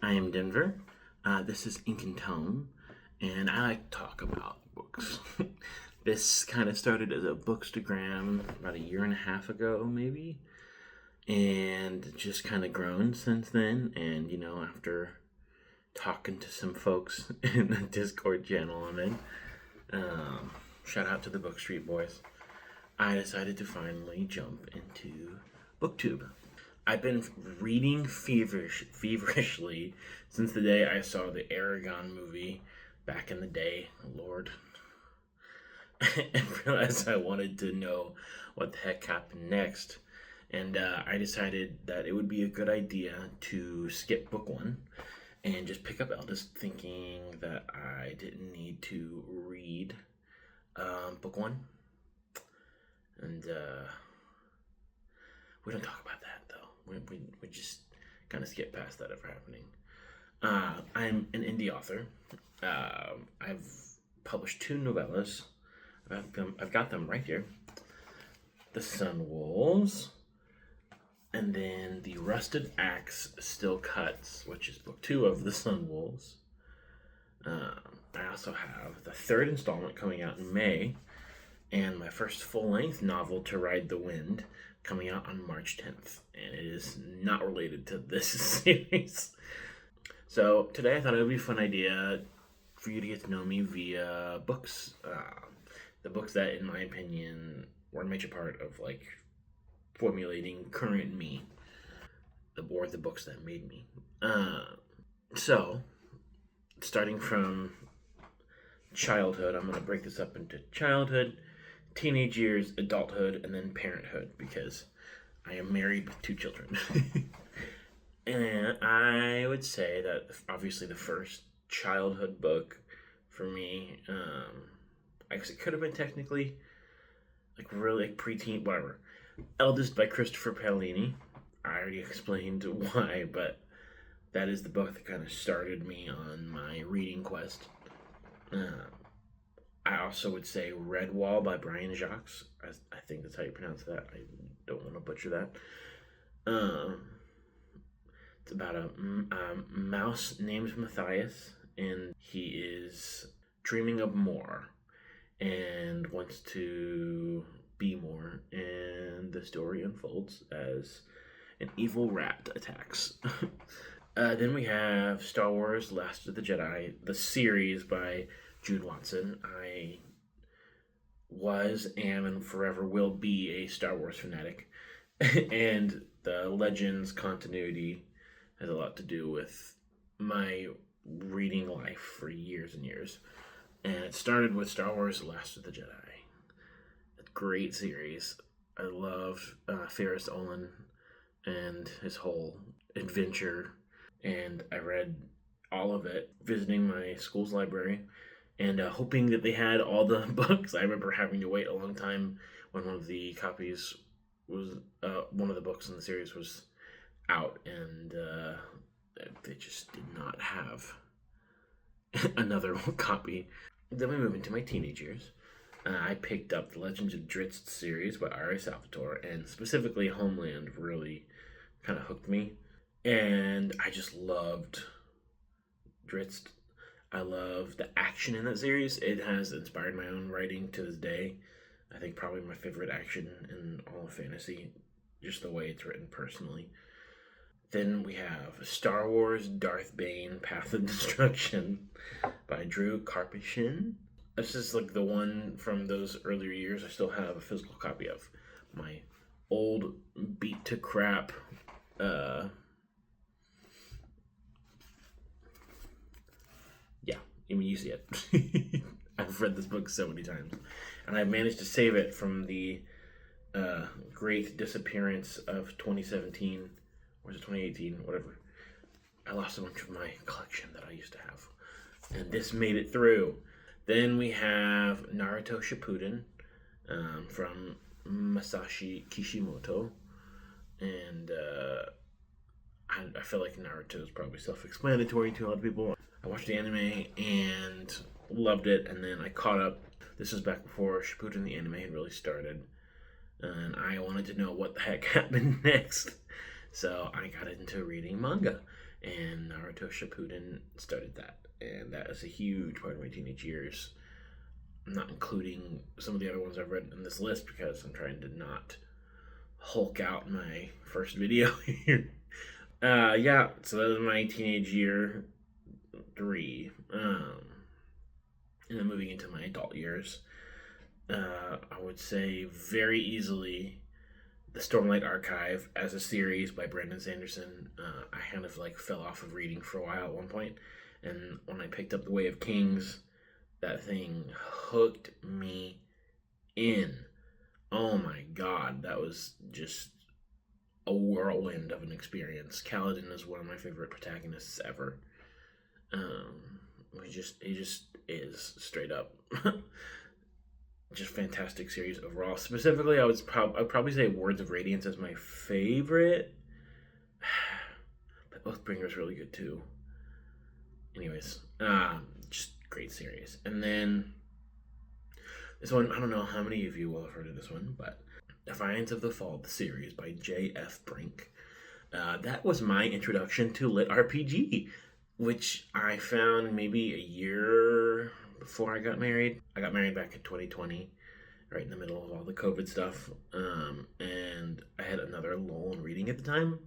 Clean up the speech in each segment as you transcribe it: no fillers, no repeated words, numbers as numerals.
I am Denver. This is Ink and Tone, and I like to talk about books. This kind of started as a bookstagram about a year and a half ago, maybe, and just kind of grown since then. And after talking to some folks in the Discord channel I'm in, shout out to the Book Street Boys, I decided to finally jump into BookTube. I've been reading feverishly since the day I saw the Aragon movie back in the day, Lord, and realized I wanted to know what the heck happened next. And I decided that it would be a good idea to skip book one and just pick up Eldest, thinking that I didn't need to read book one. And we don't talk about that though. We just kind of skip past that ever happening. I'm an indie author. I've published 2 novellas. I've got them right here. The Sun Wolves, and then The Rusted Axe Still Cuts, which is book 2 of The Sun Wolves. I also have the 3rd installment coming out in May, and my first full-length novel, To Ride the Wind, coming out on March 10th, and it is not related to this series. So today I thought it would be a fun idea for you to get to know me via books. The books that, in my opinion, were a major part of formulating current me, or the books that made me. So, starting from childhood, I'm going to break this up into childhood, teenage years, adulthood, and then parenthood, because I am married with 2 children. And I would say that obviously the first childhood book for me, I guess it could have been technically really preteen, whatever. Eldest by Christopher Paolini. I already explained why, but that is the book that kind of started me on my reading quest. I also would say Redwall by Brian Jacques. I think that's how you pronounce that. I don't want to butcher that. It's about a mouse named Matthias, and he is dreaming of more and wants to be more. And the story unfolds as an evil rat attacks. Then we have Star Wars Last of the Jedi, the series by Jude Watson. I was, am, and forever will be a Star Wars fanatic. And the Legends continuity has a lot to do with my reading life for years and years. And it started with Star Wars Last of the Jedi. A great series. I loved Ferris Olin and his whole adventure. And I read all of it visiting my school's library and hoping that they had all the books. I remember having to wait a long time when one of the copies was, one of the books in the series was out, and they just did not have another copy. Then we move into my teenage years. I picked up the Legends of Drizzt series by R.A. Salvatore, and specifically Homeland really kind of hooked me. And I just loved Drizzt. I love the action in that series. It has inspired my own writing to this day. I think probably my favorite action in all of fantasy, just the way it's written personally. Then we have Star Wars Darth Bane Path of Destruction by Drew Karpyshyn. This is the one from those earlier years I still have a physical copy of. My old beat to crap you see it. I've read this book so many times, and I've managed to save it from the great disappearance of 2017, or is it 2018, whatever. I lost a bunch of my collection that I used to have, and this made it through. Then we have Naruto Shippuden from Masashi Kishimoto, and I feel like Naruto is probably self-explanatory to a lot of people. I watched the anime and loved it, and then I caught up. This was back before Shippuden the anime had really started, and I wanted to know what the heck happened next. So I got into reading manga, and Naruto Shippuden started that. And that is a huge part of my teenage years. I'm not including some of the other ones I've read in this list because I'm trying to not hulk out my first video here. Yeah, so that was my teenage year 3. And then moving into my adult years, I would say very easily the Stormlight Archive as a series by Brandon Sanderson. I kind of like fell off of reading for a while at one point, and when I picked up The Way of Kings, that thing hooked me in. Oh my god, that was just a whirlwind of an experience. Kaladin is one of my favorite protagonists ever. He just is straight up. Just fantastic series overall. Specifically, I'd probably say Words of Radiance is my favorite. But Oathbringer's really good too. Anyways, just great series. And then this one, I don't know how many of you will have heard of this one, but Defiance of the Fall, the series by J.F. Brink. That was my introduction to lit RPG, which I found maybe a year before I got married. I got married back in 2020, right in the middle of all the COVID stuff, and I had another lull in reading at the time.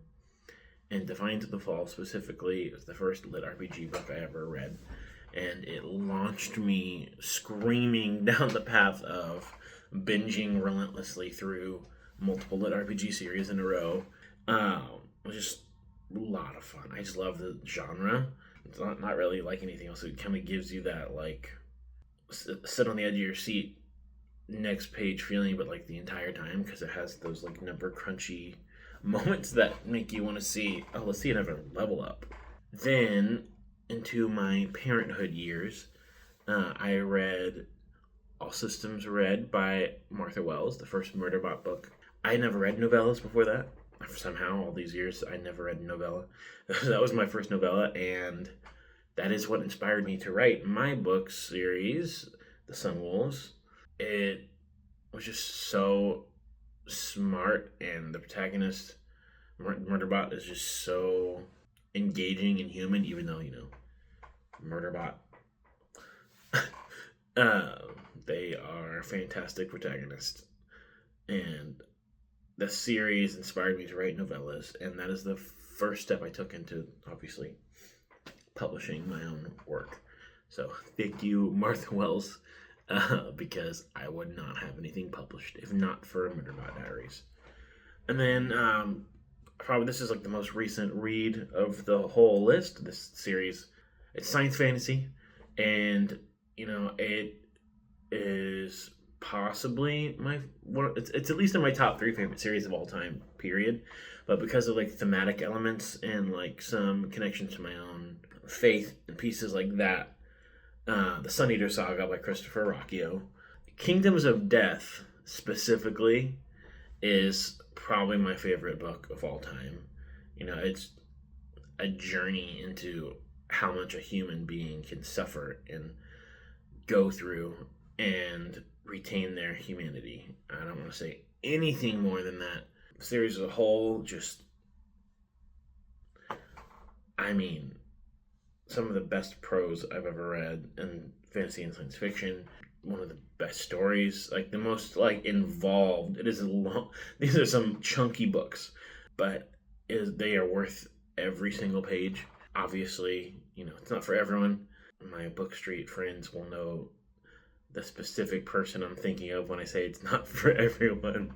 And Defiance of the Fall specifically was the first lit RPG book I ever read, and it launched me screaming down the path of binging relentlessly through multiple lit RPG series in a row. It was just a lot of fun. I just love the genre. It's not really like anything else. It kind of gives you that like sit on the edge of your seat, next page feeling, but like the entire time, because it has those like number crunchy moments that make you want to see, oh, let's see another level up. Then into my parenthood years, I read All Systems Red by Martha Wells, the first Murderbot book. I had never read novellas before that. Somehow, all these years, I never read a novella. That was my first novella, and that is what inspired me to write my book series, The Sun Wolves. It was just so smart, and the protagonist, Murderbot, is just so engaging and human, even though, Murderbot, they are fantastic protagonists. And the series inspired me to write novellas, and that is the first step I took into, obviously, publishing my own work. So thank you, Martha Wells, because I would not have anything published if not for Murderbot Diaries. And then probably this is like the most recent read of the whole list. This series, it's science fantasy, and it is possibly it's at least in my top 3 favorite series of all time, period. But because of like thematic elements and like some connections to my own faith and pieces like that, the Sun Eater Saga by Christopher Rocchio, Kingdoms of Death specifically, is probably my favorite book of all time. It's a journey into how much a human being can suffer and go through and retain their humanity. I don't want to say anything more than that. The series as a whole, just, some of the best prose I've ever read in fantasy and science fiction. One of the best stories, like the most like involved. It is long. These are some chunky books, but they are worth every single page. Obviously, it's not for everyone. My Book Street friends will know the specific person I'm thinking of when I say it's not for everyone.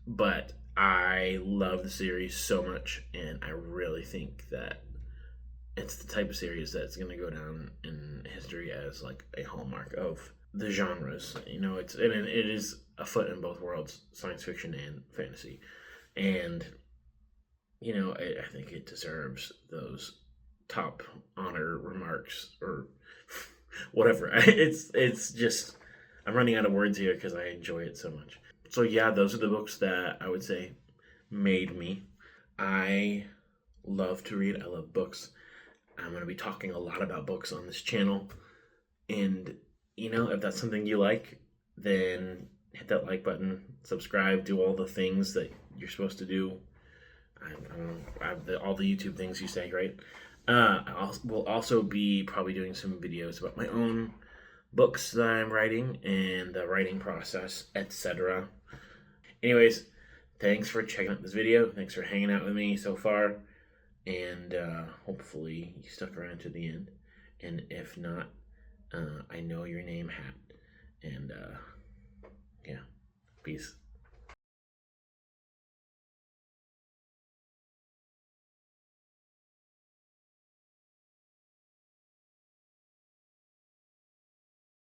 But I love the series so much, and I really think that it's the type of series that's going to go down in history as like a hallmark of the genres. It is a foot in both worlds, science fiction and fantasy. And, I think it deserves those top honor remarks or whatever. It's just, I'm running out of words here because I enjoy it so much. So yeah, those are the books that I would say made me. I love to read. I love books. I'm going to be talking a lot about books on this channel. And, if that's something you like, then hit that like button, subscribe, do all the things that you're supposed to do. I don't know. I have all the YouTube things you say, right? We'll also be probably doing some videos about my own books that I'm writing and the writing process, etc. Anyways, thanks for checking out this video. Thanks for hanging out with me so far. And hopefully you stuck around to the end. And if not, I know your name, Hat. And yeah, peace.